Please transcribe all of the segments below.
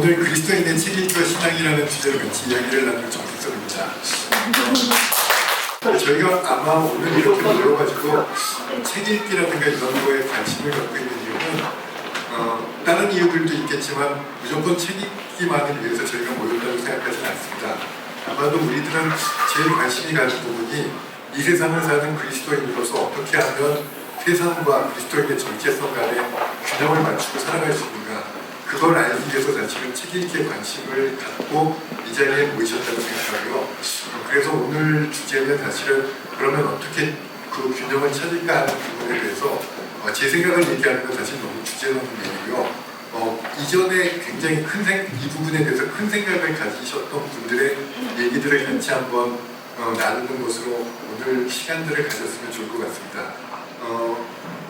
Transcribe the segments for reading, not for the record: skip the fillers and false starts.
오늘 그리스도인의 책 읽기와 신앙이라는 주제로 같이 이야기를 나눌 정식섭입니다. 저희가 아마 오늘 이렇게 모여가지고 책 읽기라든가 이런 거에 관심을 갖고 있는 이유는 다른 이유들도 있겠지만 무조건 책 읽기만을 위해서 저희가 모였다고 생각하지는 않습니다. 아마도 우리들은 제일 관심이 가는 부분이 이 세상을 사는 그리스도인으로서 어떻게 하면 세상과 그리스도인의 정체성 간의 균형을 맞추고 살아갈 수 있는가, 그걸 알기 위해서 사실은 책 읽기에 관심을 갖고 이 자리에 모이셨다고 생각하고요. 그래서 오늘 주제는 사실은 그러면 어떻게 그 균형을 찾을까 하는 부분에 대해서 제 생각을 얘기하는 건 사실 너무 주제넘는 얘기고요. 이전에 굉장히 이 부분에 대해서 큰 생각을 가지셨던 분들의 얘기들을 같이 한번 나누는 것으로 오늘 시간들을 가졌으면 좋을 것 같습니다.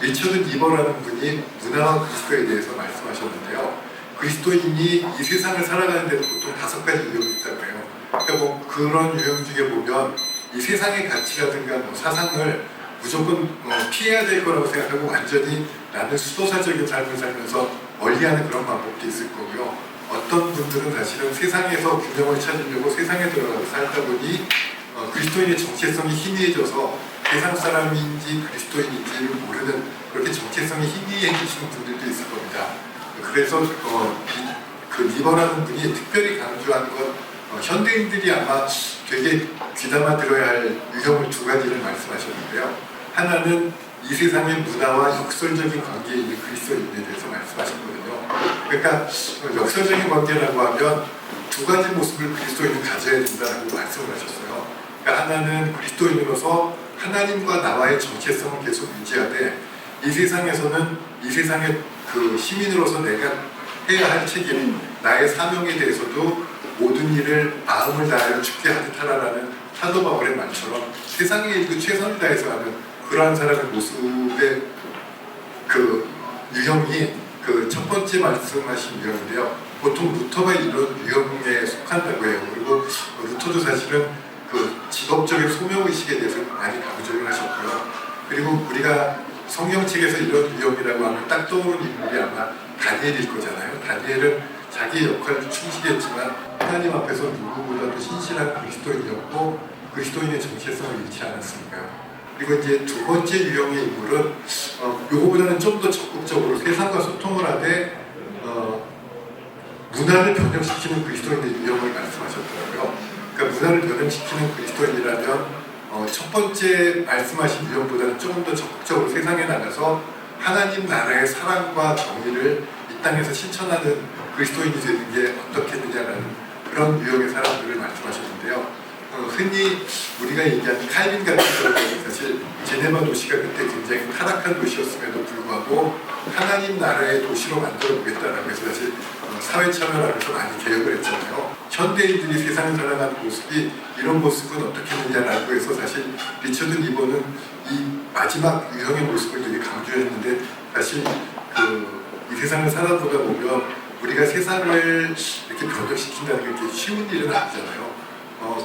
리처드 니버라는 분이 문화와 그리스도에 대해서 말씀하셨는데요. 그리스도인이 이 세상을 살아가는 데도 보통 5가지 유형이 있다고 해요. 그러니까 뭐 그런 유형 중에 보면 이 세상의 가치라든가 뭐 사상을 무조건 피해야 될 거라고 생각하고 완전히 나는 수도사적인 삶을 살면서 멀리하는 그런 방법도 있을 거고요. 어떤 분들은 사실은 세상에서 균형을 찾으려고 세상에 들어가서 살다 보니 그리스도인의 정체성이 희미해져서 세상 사람인지 그리스도인인지를 모르는, 그렇게 정체성이 희미해지시는 분들도 있을 겁니다. 그래서 그 니버라는 분이 특별히 강조한 건 현대인들이 아마 되게 귀담아 들어야 할 유형을 2가지를 말씀하셨는데요. 하나는 이 세상의 문화와 역설적인 관계에 있는 그리스도인에 대해서 말씀하셨거든요. 그러니까 역설적인 관계라고 하면 2가지 모습을 그리스도인은 가져야 된다고 말씀을 하셨어요. 그러니까 하나는 그리스도인으로서 하나님과 나와의 정체성을 계속 유지하되, 이 세상에서는 이 세상의 그 시민으로서 내가 해야 할 책임, 나의 사명에 대해서도 모든 일을 마음을 다하여 죽게 하듯 하라라는 사도 바울의 말처럼 세상의 일도 최선을 다해서 하는 그러한 사람의 모습의 그 유형이 그 첫 번째 말씀하신 유형인데요. 보통 루터가 이런 유형에 속한다고 해요. 그리고 루터도 사실은 그 직업적인 소명의식에 대해서 많이 강조를 하셨고요. 그리고 우리가 성경책에서 이런 유형이라고 하면 딱 떠오르는 인물이 아마 다니엘일 거잖아요. 다니엘은 자기의 역할을 충실했지만 하나님 앞에서 누구보다도 신실한 그리스도인이었고 그리스도인의 정체성을 잃지 않았으니까요. 그리고 이제 2번째 유형의 인물은 요거보다는 좀 더 적극적으로 세상과 소통을 하되 문화를 변형시키는 그리스도인의 유형을 말씀하셨더라고요. 그러니까 문화를 변형시키는 그리스도인이라면 첫 번째 말씀하신 유형보다는 조금 더 적극적으로 세상에 나가서 하나님 나라의 사랑과 정의를 이 땅에서 실천하는 그리스도인이 되는 게 어떻겠느냐라는 그런 유형의 사람들을 말씀하셨는데요. 흔히 우리가 얘기하는 칼빈 같은 경우는 사실 제네바 도시가 그때 굉장히 타락한 도시였음에도 불구하고 하나님 나라의 도시로 만들어 보겠다라고 해서 사실 사회 참여를 해서 많이 개혁을 했잖아요. 현대인들이 세상을 살아가는 모습이 이런 모습은 어떻겠느냐라고 해서 사실 리처드 니버는 이 마지막 유형의 모습을 되게 강조했는데, 사실 이 세상을 살아보다 보면 우리가 세상을 이렇게 변혁시킨다는 게 이렇게 쉬운 일은 아니잖아요.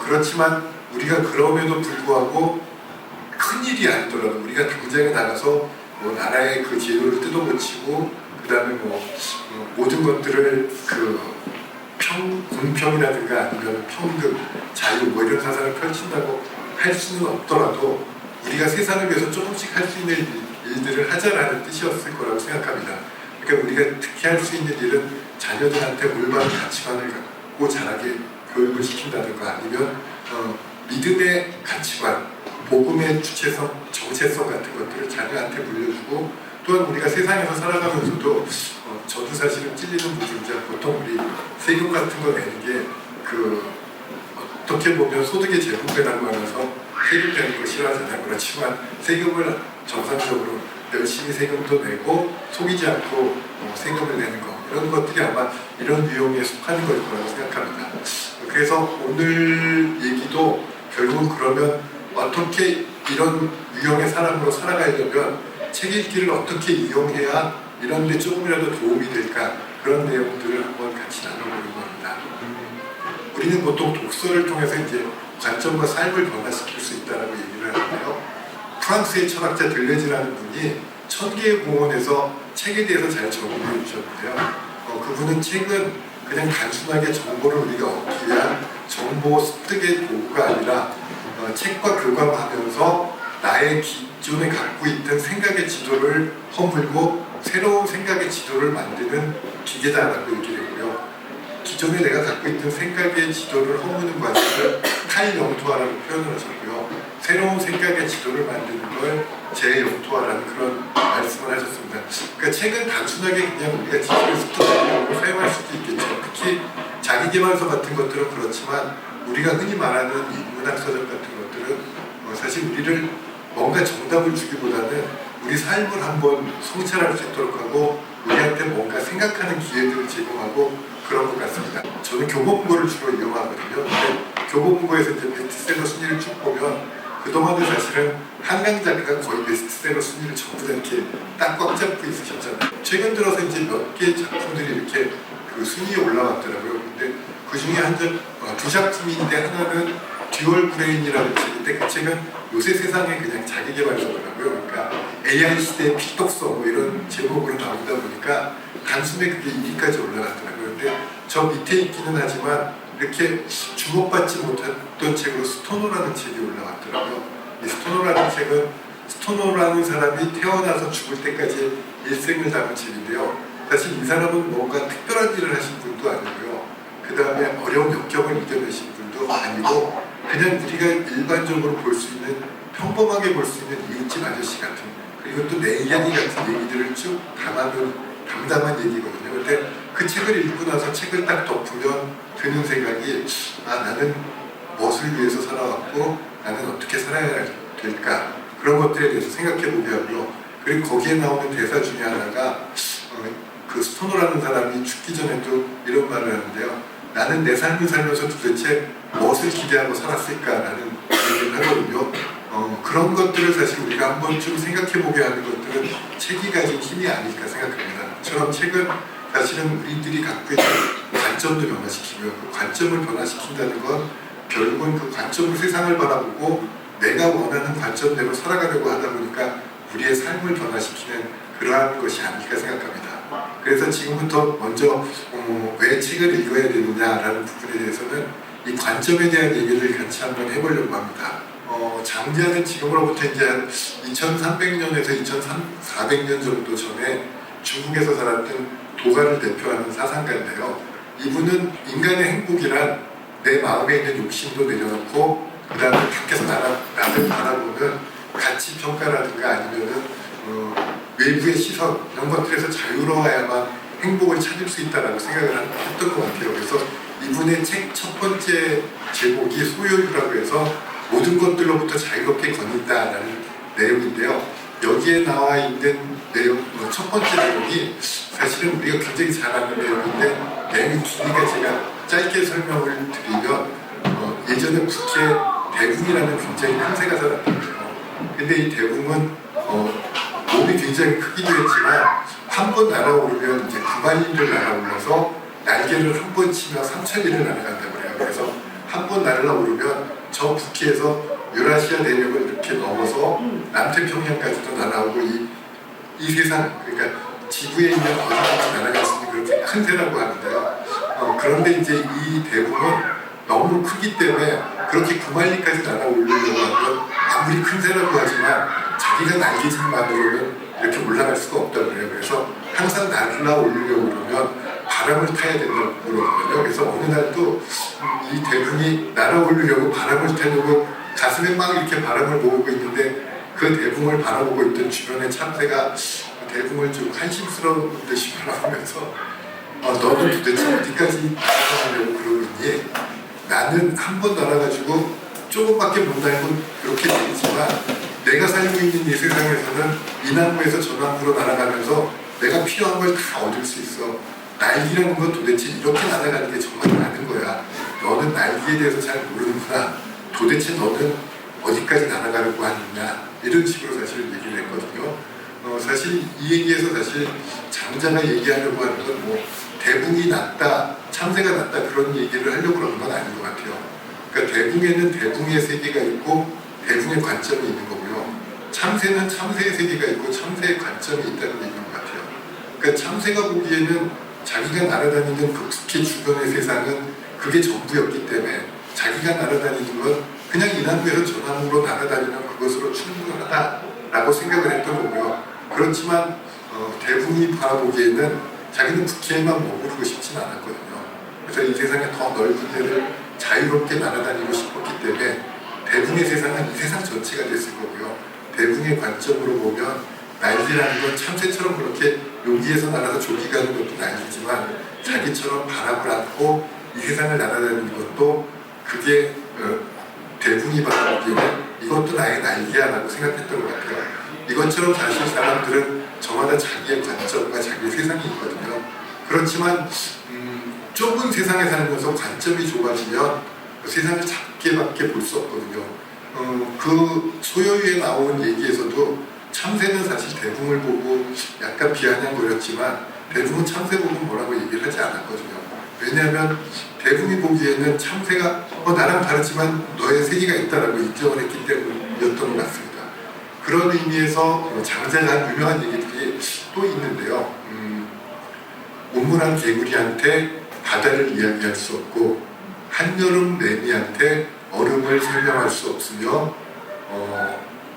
그렇지만 우리가 그럼에도 불구하고 큰 일이 아니더라도 우리가 당장에 나가서 뭐 나라의 그 제도를 뜯어고치고 그 다음에 모든 것들을 공평이라든가 아니면 평등, 자유 뭐 이런 사상을 펼친다고 할 수는 없더라도 우리가 세상을 위해서 조금씩 할 수 있는 일들을 하자라는 뜻이었을 거라고 생각합니다. 그러니까 우리가 특히 할 수 있는 일은 자녀들한테 올바른 가치관을 갖고 자라게 교육을 시킨다든가 아니면 믿음의 가치관, 복음의 주체성, 정체성 같은 것들을 자녀한테 물려주고, 또한 우리가 세상에서 살아가면서도 저도 사실은 찔리는 부분이죠. 보통 우리 세금 같은 거 내는 게 어떻게 보면 소득의 재분배라고 하면서 세금 내는 거 싫어하잖아요. 그렇지만 세금을 정상적으로 열심히 세금도 내고 속이지 않고 세금을 내는 거, 이런 것들이 아마 이런 유형에 속하는 걸 거라고 생각합니다. 그래서 오늘 얘기도 결국 그러면 어떻게 이런 유형의 사람으로 살아가려면 책 읽기를 어떻게 이용해야 이런 데 조금이라도 도움이 될까, 그런 내용들을 한번 같이 나눠보는 겁니다. 우리는 보통 독서를 통해서 이제 관점과 삶을 변화시킬 수 있다고 얘기를 하는데요. 프랑스의 철학자 들레즈라는 분이 1000개의 공원에서 책에 대해서 잘 적용해 주셨는데요. 그분은 책은 그냥 단순하게 정보를 우리가 얻기 위한 정보 습득의 도구가 아니라 책과 교감하면서 나의 기존에 갖고 있던 생각의 지도를 허물고 새로운 생각의 지도를 만드는 기계다라고 얘기를 했고요. 기존에 내가 갖고 있던 생각의 지도를 허무는 과정을 탈영토화라고 표현을 하셨고요. 새로운 생각의 지도를 만드는 걸 재영토화라는 그런 말씀을 하셨습니다. 그러니까 책은 단순하게 그냥 우리가 지식을 습득하려고 사용할 수도 있겠죠. 특히 자기계발서 같은 것들은 그렇지만 우리가 흔히 말하는 인문학서적 같은 것들은 사실 우리를 뭔가 정답을 주기보다는 우리 삶을 한번 성찰할 수 있도록 하고 우리한테 뭔가 생각하는 기회들을 제공하고 그런 것 같습니다. 저는 교보문고를 주로 이용하거든요. 근데 교보문고에서 이제 베스트셀러 순위를 쭉 보면 그동안은 사실은 한강 작가가 거의 베스트셀러 순위를 전부 다 이렇게 딱 꽉 잡고 있으셨잖아요. 최근 들어서 이제 몇 개 작품들이 이렇게 그 순위에 올라왔더라고요. 근데 그 중에 두 작품인데 하나는 듀얼 브레인이라는 책인데 그 책은 요새 세상에 그냥 자기계발서더라고요. 그러니까 AI 시대의 필독서 뭐 이런 제목으로 나오다 보니까 단숨에 그게 1위까지 올라갔더라고요. 근데 저 밑에 있기는 하지만 이렇게 주목받지 못했던 책으로 스토노라는 책이 올라왔더라고요. 이 스토노라는 책은 스토노라는 사람이 태어나서 죽을 때까지 일생을 담은 책인데요. 사실 이 사람은 뭔가 특별한 일을 하신 분도 아니고요. 그 다음에 어려운 역경을 이겨내신 분도 아니고 그냥 우리가 일반적으로 볼 수 있는 평범하게 볼 수 있는 이웃집 아저씨 같은 그리고 또 내 이야기 같은 얘기들을 쭉 담담한 얘기거든요. 근데 그 책을 읽고 나서 책을 딱 덮으면 드는 생각이 나는 무엇을 위해서 살아왔고 나는 어떻게 살아야 될까 그런 것들에 대해서 생각해보게 하고요. 그리고 거기에 나오는 대사 중에 하나가 그 스토너라는 사람이 죽기 전에도 이런 말을 하는데요. 나는 내 삶을 살면서 도대체 무엇을 기대하고 살았을까라는 얘기를 하거든요. 그런 것들을 사실 우리가 한 번쯤 생각해보게 하는 것들은 책이 가진 힘이 아닐까 생각합니다. 저처럼 책은 사실은 우리들이 갖고 있는 관점도 변화시키고요. 그 관점을 변화시킨다는 건 결국은 그 관점으로 세상을 바라보고 내가 원하는 관점대로 살아가려고 하다 보니까 우리의 삶을 변화시키는 그러한 것이 아닐까 생각합니다. 그래서 지금부터 먼저 왜 책을 읽어야 되느냐라는 부분에 대해서는 이 관점에 대한 얘기를 같이 한번 해보려고 합니다. 장자는 지금으로부터 이제 한 2300년에서 2400년 정도 전에 중국에서 살았던 도가를 대표하는 사상가인데요. 이분은 인간의 행복이란 내 마음에 있는 욕심도 내려놓고 그 다음에 밖에서 나를 바라보는 가치평가라든가 아니면은 외부의 시선 이런 것들에서 자유로워야만 행복을 찾을 수 있다라고 생각을 했던 것 같아요. 그래서 이분의 책 첫 번째 제목이 소요유라고 해서 모든 것들로부터 자유롭게 거닌다라는 내용인데요. 여기에 나와 있는 내용 첫 번째 내용이 사실은 우리가 굉장히 잘 아는 내용인데 내용이 기니까 제가 짧게 설명을 드리면 예전에 북해 대궁이라는 굉장히 큰 새가 살았던 거예요. 근데 이 대궁은 몸이 굉장히 크기도 했지만 한 번 날아오르면 이제 9만리를 날아올라서 날개를 한 번 치면 3,000리를 날아간다고 해요. 그래서 한 번 날아오르면 저 북해에서 유라시아 대륙을 이렇게 넘어서 남태평양까지도 날아오고 이 세상 그러니까 지구에 있는 어디까지 날아갈 수 있는 그렇게 큰 새라고 하는데요. 그런데 이제 이 대궁은 너무 크기 때문에 그렇게 9만리까지 날아오르려고 하면 아무리 큰 새라고 하지만 자기가 날개짓만으로는 이렇게 올라갈 수가 없다고 해요. 그래서 항상 날아오르려고 그러면 바람을 타야 된다고 그러거든요. 그래서 어느 날도 이 대궁이 날아오르려고 바람을 타려고 가슴에 막 이렇게 바람을 모으고 있는데 그 대궁을 바라보고 있던 주변의 참새가 대궁을 좀 한심스러운 듯이 바라보면서 너는 도대체 어디까지 날아가려고 그러고 있니? 나는 한 번 날아가지고 조금밖에 못 날고 그렇게 되지만 내가 살고 있는 이 세상에서는 이 나무에서 저 나무로 날아가면서 내가 필요한 걸 다 얻을 수 있어. 날기라는 건 도대체 이렇게 날아가는 게 정말 많은 거야. 너는 날기에 대해서 잘 모르는구나. 도대체 너는 어디까지 날아가려고 하느냐. 이런 식으로 사실 얘기를 했거든요. 사실 이 얘기에서 사실 장자가 얘기하려고 하는 건 뭐 대궁이 낫다, 참새가 낫다 그런 얘기를 하려고 그러는 건 아닌 것 같아요. 그러니까 대궁에는 대궁의 세계가 있고 대궁의 관점이 있는 거고요. 참새는 참새의 세계가 있고 참새의 관점이 있다는 얘기인 것 같아요. 그러니까 참새가 보기에는 자기가 날아다니는 그 특히 주변의 세상은 그게 전부였기 때문에 자기가 날아다니는 건 그냥 인하구에서 전함으로 날아다니는 그것으로 충분하다라고 생각을 했던 거고요. 그렇지만 대부분이 바라보기에는 자기는 국회에만 머무르고 싶진 않았거든요. 그래서 이 세상에 더 넓은 데를 자유롭게 날아다니고 싶었기 때문에 대붕의 세상은 이 세상 전체가 됐을 거고요. 대붕의 관점으로 보면 날개라는 건 참새처럼 그렇게 여기에서 날아서 저기 가는 것도 날개지만 자기처럼 바람을 안고 이 세상을 날아다니는 것도 그게 대붕이 바라보기에는 이것도 나의 날개야 라고 생각했던 것 같아요. 이것처럼 사실 사람들은 저마다 자기의 관점과 자기의 세상이 있거든요. 그렇지만 좁은 세상에 살면서 관점이 좁아지면 세상을 작게밖에 볼 수 없거든요. 그 소요유에 나오는 얘기에서도 참새는 사실 대붕을 보고 약간 비아냥거렸지만 대붕은 참새 보고 뭐라고 얘기를 하지 않았거든요. 왜냐하면 대붕이 보기에는 참새가 나랑 다르지만 너의 세계가 있다라고 인정을 했기 때문이었던 것 같습니다. 그런 의미에서 장자가 한 유명한 얘기들이 또 있는데요. 온문한 개구리한테 바다를 이야기할 수 없고 한여름 매미한테 얼음을 설명할 수 없으며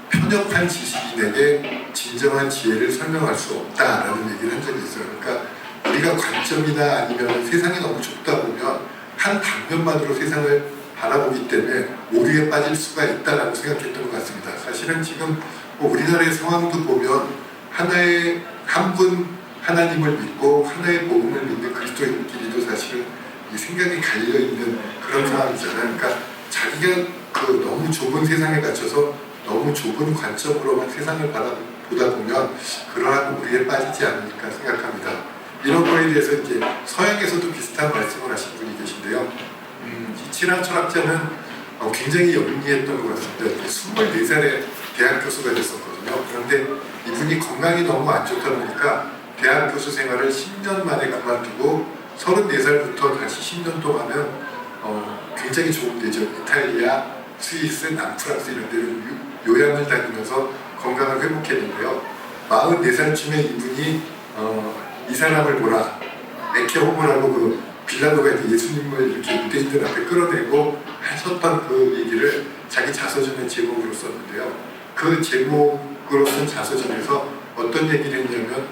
편협한 지식인에게 진정한 지혜를 설명할 수 없다라는 얘기를 한 적이 있어요. 그러니까 우리가 관점이나 아니면 세상이 너무 좁다 보면 한 방면만으로 세상을 바라보기 때문에 오류에 빠질 수가 있다라고 생각했던 것 같습니다. 사실은 지금 우리나라의 상황도 보면 하나의 한 분 하나님을 믿고 하나의 복음을 믿는 그리스도인끼리도 사실은 이 생각이 갈려있는 그런 상황이잖아요. 그러니까 자기가 그 너무 좁은 세상에 갇혀서 너무 좁은 관점으로만 세상을 보다 보면 그러한 오류에 빠지지 않을까 생각합니다. 이런 거에 대해서 이제 서양에서도 비슷한 말씀을 하신 분이 계신데요. 이 친한 철학자는 굉장히 영리했던 것 같습니다. 24살에 대학 교수가 됐었거든요. 그런데 이분이 건강이 너무 안 좋다 보니까 대학 교수 생활을 10년 만에 그만두고 34살부터 다시 10년 동안은 굉장히 좋은 데죠. 이탈리아, 스위스, 남프랑스 이런 데를 요양을 다니면서 건강을 회복했는데요. 44살쯤에 이분이 이 사람을 보라, 에케 호모라고 그 빌라도가 이제 예수님을 이렇게 유대인들 앞에 끌어내고 하셨던 그 얘기를 자기 자서전의 제목으로 썼는데요. 그 제목으로 쓴 자서전에서 어떤 얘기를 했냐면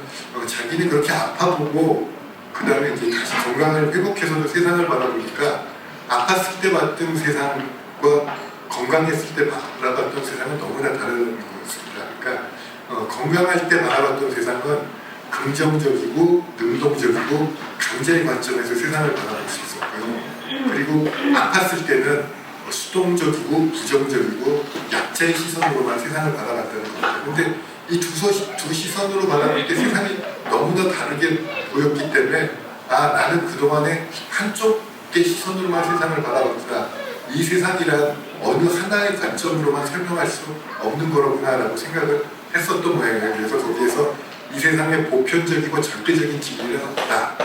자기는 그렇게 아파보고 그 다음에 이제 다시 건강을 회복해서도 세상을 바라보니까 아팠을 때 봤던 세상과 건강했을 때 바라봤던 세상은 너무나 다른 거였습니다. 그러니까 건강할 때 바라봤던 세상은 긍정적이고 능동적이고 강자의 관점에서 세상을 바라볼 수 있었고요. 그리고 아팠을 때는 수동적이고 부정적이고 약자의 시선으로만 세상을 바라봤다는 겁니다. 근데 이 두 시선으로 바라볼 때 세상이 너무나 다르게 보였기 때문에 나는 그동안에 한쪽의 시선으로만 세상을 바라봤구나. 이 세상이란 어느 하나의 관점으로만 설명할 수 없는 거로구나 라고 생각을 했었던 모양이에요. 그래서 거기에서 이 세상에 보편적이고 절대적인 진리는 없다.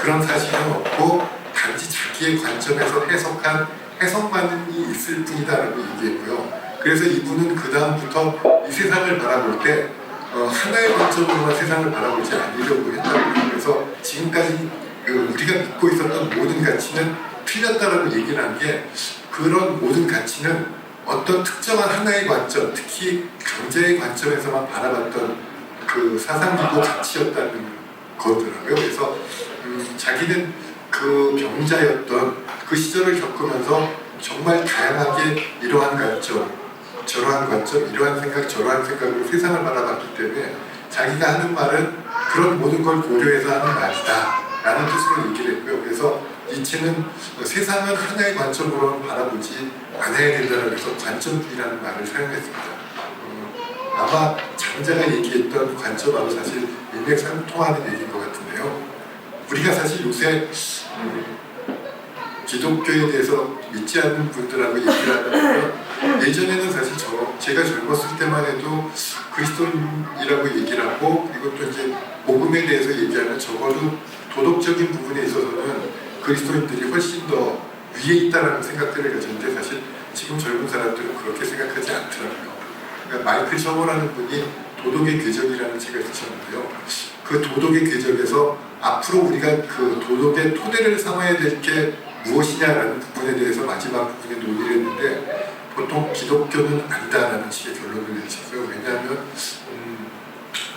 그런 사실은 없고 단지 자기의 관점에서 해석한 해석만이 있을 뿐이다라고 얘기했고요. 그래서 이분은 그 다음부터 이 세상을 바라볼 때 하나의 관점으로만 세상을 바라보지 않으려고 했다고. 그래서 지금까지 우리가 믿고 있었던 모든 가치는 틀렸다라고 얘기를 한 게 그런 모든 가치는 어떤 특정한 하나의 관점, 특히 강자의 관점에서만 바라봤던 그 사상이고 가치였다는 거더라고요. 그래서 자기는 그 병자였던 그 시절을 겪으면서 정말 다양하게 이러한 관점, 저러한 관점, 이러한 생각, 저러한 생각으로 세상을 바라봤기 때문에 자기가 하는 말은 그런 모든 걸 고려해서 하는 말이다 라는 뜻으로 얘기를 했고요. 그래서 니체는 세상은 하나의 관점으로 바라보지 않아야 된다고 해서 관점주의라는 말을 사용했습니다. 아마 장자가 얘기했던 관점하고 사실 일맥상통하는 얘기인 것 같은데요. 우리가 사실 요새 기독교에 대해서 믿지 않는 분들하고 얘기를 하면 예전에는 사실 제가 젊었을 때만 해도 그리스도인이라고 얘기를 하고 그리고 또 이제 복음에 대해서 얘기하면 적어도 도덕적인 부분에 있어서는 그리스도인들이 훨씬 더 위에 있다는 생각들을 가졌는데 사실 지금 젊은 사람들은 그렇게 생각하지 않더라고요. 그러니까 마이클 셔머라는 분이 도덕의 궤적이라는 책을 쓰셨는데요. 그 도덕의 궤적에서 앞으로 우리가 그 도덕의 토대를 삼아야 될 게 무엇이냐라는 부분에 대해서 마지막 부분에 논의를 했는데 보통 기독교는 아니다라는 식의 결론을 내셨어요. 왜냐하면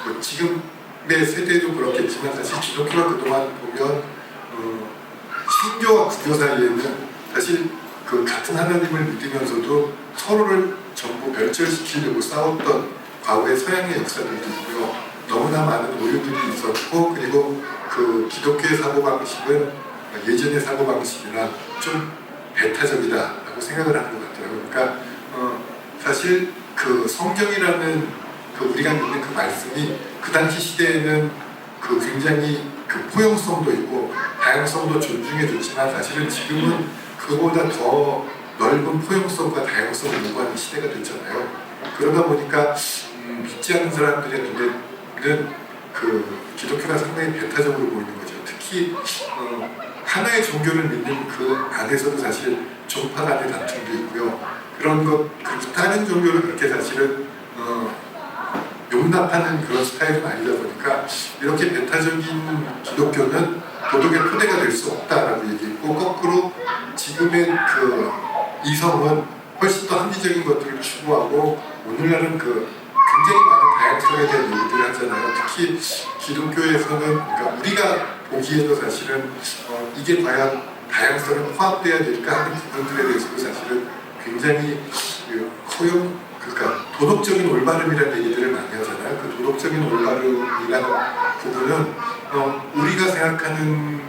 뭐 지금의 세대도 그렇겠지만 사실 기독교가 그동안 보면 신교와 구교 사이에는 사실 그 같은 하나님을 믿으면서도 서로를 전부 멸절시키려고 싸웠던 과거의 서양의 역사들도 있고요. 너무나 많은 오류들이 있었고, 그리고 그 기독교의 사고방식은 예전의 사고방식이랑 좀 배타적이다라고 생각을 하는 것 같더라고요. 그러니까 사실 그 성경이라는 그 우리가 믿는 그 말씀이 그 당시 시대에는 그 굉장히 그 포용성도 있고 다양성도 존중해줬지만 사실은 지금은 그보다 더 넓은 포용성과 다양성을 요구하는 시대가 됐잖아요. 그러다 보니까 믿지 않는 사람들의 눈에는 그 기독교가 상당히 배타적으로 보이는 거죠. 특히 하나의 종교를 믿는 그 안에서도 사실 종파 간의 다툼도 있고요. 그런 것, 그리고 다른 종교를 그렇게 사실은 용납하는 그런 스타일은 아니다 보니까 이렇게 배타적인 기독교는 도덕의 토대가 될 수 없다라고 얘기했고, 거꾸로 지금의 그 이성은 훨씬 더 합리적인 것들을 추구하고 오늘날은 그 굉장히 많은 다양성에 대한 얘기들을 하잖아요. 특히 기독교에서는 그러니까 우리가 보기에도 사실은 이게 과연 다양성에 포함돼야 될까 하는 부분들에 대해서도 사실은 굉장히 그러니까 도덕적인 올바름이라는 얘기들을 많이 하잖아요. 그 도덕적인 올바름이라는 부분은 우리가 생각하는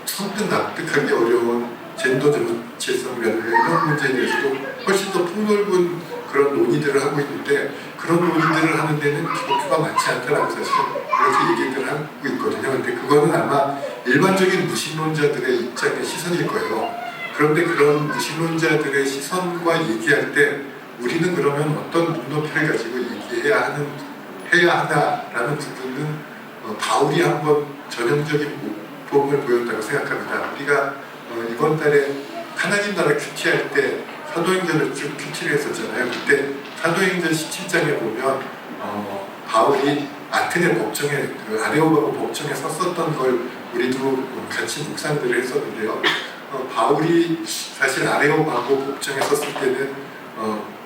선뜻 납득하기 어려운 젠더 정체성이라든가 이런 문제에 대해서도 훨씬 더 폭넓은 그런 논의들을 하고 있는데, 그런 논의들을 하는 데는 기독교가 많지 않다라고 사실 이렇게 얘기를 하고 있거든요. 근데 그거는 아마 일반적인 무신론자들의 입장의 시선일 거예요. 그런데 그런 무신론자들의 시선과 얘기할 때 우리는 그러면 어떤 눈높이를 가지고 얘기해야 하나라는 부분은 바울이 한번 전형적인 모범을 보였다고 생각합니다. 우리가 이번 달에 하나님 나라 큐티할 때 사도행전을 쭉 큐티를 했었잖아요. 그때 사도행전 17장에 보면 바울이 아테네 법정에 그 아레오바고 법정에 섰었던 걸 우리도 같이 묵상들을 했었는데요. 바울이 사실 아레오바고 법정에 섰을 때는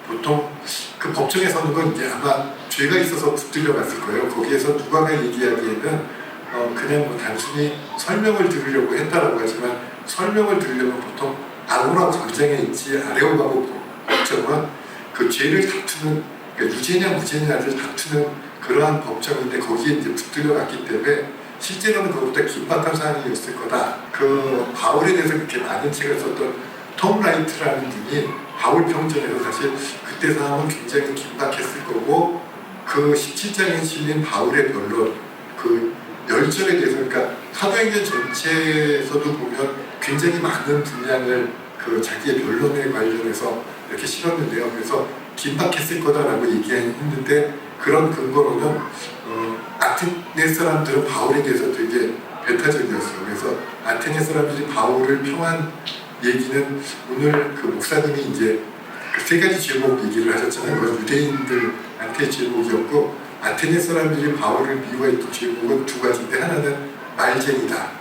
보통 그 법정에 서는 건 이제 아마 죄가 있어서 붙들려 갔을 거예요. 거기에서 누가가 얘기하기에는 그냥 뭐 단순히 설명을 들으려고 했다라고 하지만, 설명을 들으려면 보통 아고라 광장에 있지 아레오바고 법정은 그 죄를 다투는, 그러니까 유죄냐 무죄냐를 다투는 그러한 법정인데 거기에 이제 붙들려 갔기 때문에 실제로는 그것보다 긴박한 상황이었을 거다. 그 바울에 대해서 그렇게 많은 책을 썼던 톰 라이트라는 분이 바울 평전에서 사실 그때 상황은 굉장히 긴박했을 거고, 그 17장에 실린 바울의 변론, 그 열절에 대해서, 그러니까 사도행전 전체에서도 보면 굉장히 많은 분량을 그 자기의 변론에 관련해서 이렇게 실었는데요. 그래서 긴박했을 거다라고 얘기했는데, 그런 근거로는 아테네 사람들은 바울에 대해서 되게 배타적이었어요. 그래서 아테네 사람들이 바울을 평한 얘기는, 오늘 그 목사님이 이제 그 세 가지 제목 얘기를 하셨잖아요. 그건 유대인들한테 제목이었고, 아테네 사람들이 바울을 미워했던 제목은 두 가지인데, 하나는 말쟁이다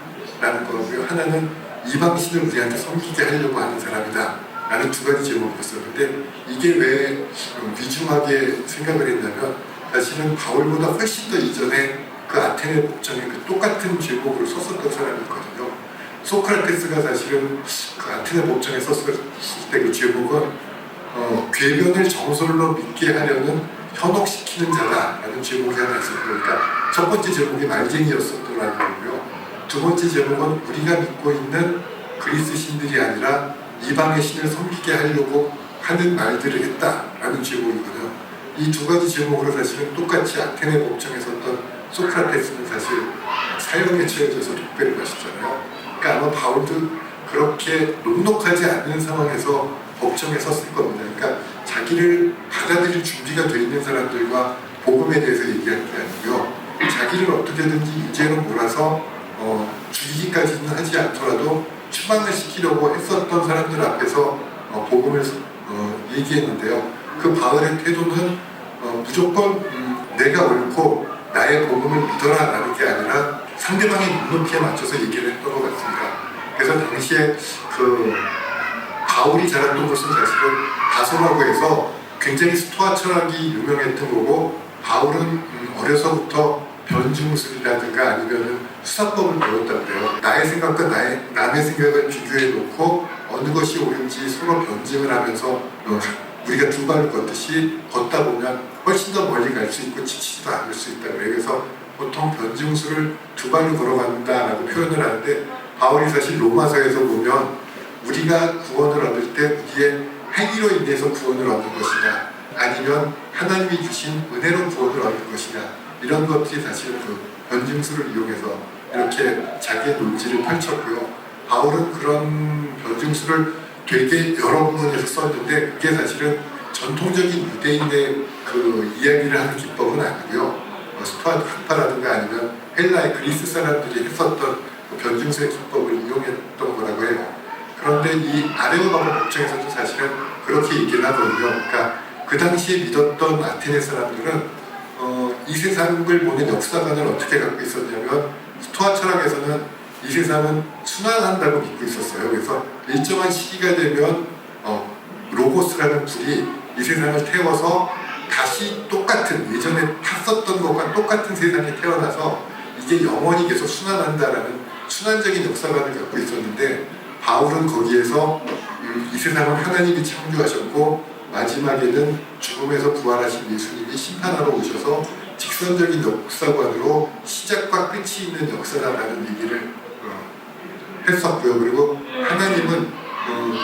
라는 거고요, 하나는 이방신을 우리한테 섬기게 하려고 하는 사람이다 라는 두 가지 제목이었었는데, 이게 왜 위중하게 생각을 했냐면, 사실은 바울보다 훨씬 더 이전에 그 아테네 법정에 그 똑같은 제목으로 썼었던 사람이 있거든요. 소크라테스가 사실은 그 아테네 법정에 썼을 때 그 제목은 궤변을 정설로 믿게 하려는 현혹시키는 자다라는 제목이 하나 있었고, 그러니까 첫 번째 제목이 말쟁이였었더라는 거고요. 두 번째 제목은 우리가 믿고 있는 그리스 신들이 아니라 이방의 신을 섬기게 하려고 하는 말들을 했다라는 제목이거든요. 이 두 가지 제목으로 사실은 똑같이 아테네 법정에 섰던 소크라테스는 사실 사형에 처해져서 독배를 마셨잖아요. 그러니까 아마 바울도 그렇게 녹록하지 않는 상황에서 법정에 섰을 겁니다. 그러니까 자기를 받아들일 준비가 돼 있는 사람들과 복음에 대해서 얘기할 게 아니고요, 자기를 어떻게든지 유죄로 몰아서 죽이기까지는 하지 않더라도 추방을 시키려고 했었던 사람들 앞에서 복음을 얘기했는데요. 그 바울의 태도는 무조건 내가 옳고 나의 복음을 믿어라 라는 게 아니라 상대방의 눈높이에 맞춰서 얘기를 했던 것 같습니다. 그래서 당시에 그 바울이 자랐던 곳은 사실은 다소라고 해서 굉장히 스토아 철학이 유명했던 거고, 바울은 어려서부터 변증술이라든가 아니면은 수사법을 배웠다고 그래요. 나의 생각과 남의 생각을 비교해 놓고 어느 것이 옳은지 서로 변증을 하면서 우리가 두 발을 걷듯이 걷다 보면 훨씬 더 멀리 갈 수 있고 지치지도 않을 수 있다 그래요. 그래서 보통 변증술을 두 발로 걸어간다라고 표현을 하는데, 바울이 사실 로마서에서 보면 우리가 구원을 얻을 때 우리의 행위로 인해서 구원을 얻는 것이냐, 아니면 하나님이 주신 은혜로 구원을 얻는 것이냐, 이런 것들이 사실 그 변증술을 이용해서 이렇게 자기의 논지를 펼쳤고요. 바울은 그런 변증술을 되게 여러 부분에서 썼는데, 그게 사실은 전통적인 유대인의 그 이야기를 하는 기법은 아니고요. 스토아 학파라든가 아니면 헬라의 그리스 사람들이 했었던 그 변증술의 기법을 이용했던 거라고 해요. 그런데 이 아레오바고 법정에서도 사실은 그렇게 얘기를 하거든요. 그러니까 그 당시에 믿었던 아테네 사람들은 이 세상을 보는 역사관을 어떻게 갖고 있었냐면, 스토아 철학에서는 이 세상은 순환한다고 믿고 있었어요. 그래서 일정한 시기가 되면 로고스라는 불이 이 세상을 태워서 다시 똑같은, 예전에 탔었던 것과 똑같은 세상에 태어나서 이게 영원히 계속 순환한다라는 순환적인 역사관을 갖고 있었는데, 바울은 거기에서 이 세상은 하나님이 창조하셨고 마지막에는 죽음에서 부활하신 예수님이 심판하러 오셔서 직선적인 역사관으로 시작과 끝이 있는 역사라는 얘기를 했었고요. 그리고 하나님은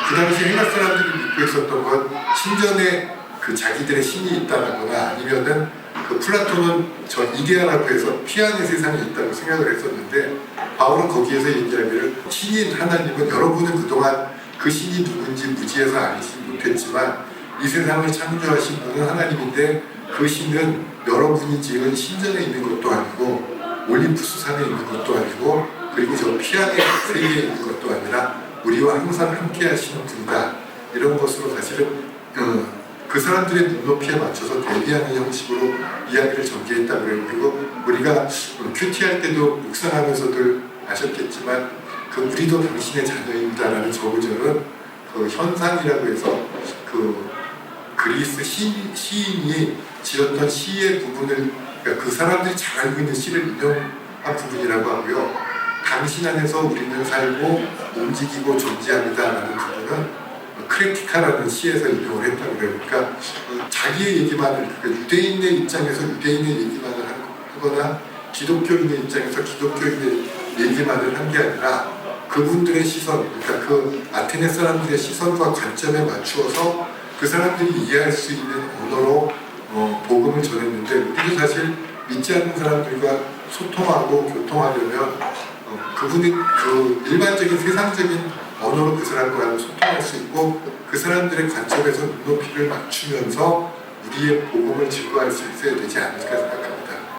그 당시 헬라 사람들이 믿고 있었던 건 신전에 그 자기들의 신이 있다거나 아니면은 그 플라톤은 저 이데아라고 해서 피안의 세상이 있다고 생각을 했었는데, 바울은 거기에서 얘기하기를 신인 하나님은 여러분은 그동안 그 신이 누군지 무지해서 알지 못했지만 이 세상을 창조하신 분은 하나님인데, 그 신은 여러분이 지은 신전에 있는 것도 아니고 올림푸스 산에 있는 것도 아니고 그리고 저 피안의 세계에 있는 것도 아니라 우리와 항상 함께 하시는 분이다. 이런 것으로 사실은 그 사람들의 눈높이에 맞춰서 대비하는 형식으로 이야기를 전개했다 그래요. 그리고 우리가 큐티할 때도 묵상하면서들 아셨겠지만 그 우리도 당신의 자녀입니다라는 저 구절은 그 현상이라고 해서 그 그리스 시인이 지었던 시의 부분을, 그러니까 그 사람들이 잘 알고 있는 시를 인용한 부분이라고 하고요. 당신 안에서 우리는 살고 움직이고 존재합니다라는 부분은 크리티카라는 시에서 인용을 했다고 그래요. 그러니까 자기의 얘기만을, 그러니까 유대인의 입장에서 유대인의 얘기만을 하거나 기독교인의 입장에서 기독교인의 얘기만을 한 게 아니라 그분들의 시선, 그러니까 그 아테네 사람들의 시선과 관점에 맞추어서 그 사람들이 이해할 수 있는 언어로 복음을 전했는데, 우리도 사실 믿지 않는 사람들과 소통하고 교통하려면 그분이 그 일반적인 세상적인 언어로 그 사람과 소통할 수 있고 그 사람들의 관점에서 눈높이를 맞추면서 우리의 복음을 증거할 수 있어야 되지 않을까 생각합니다.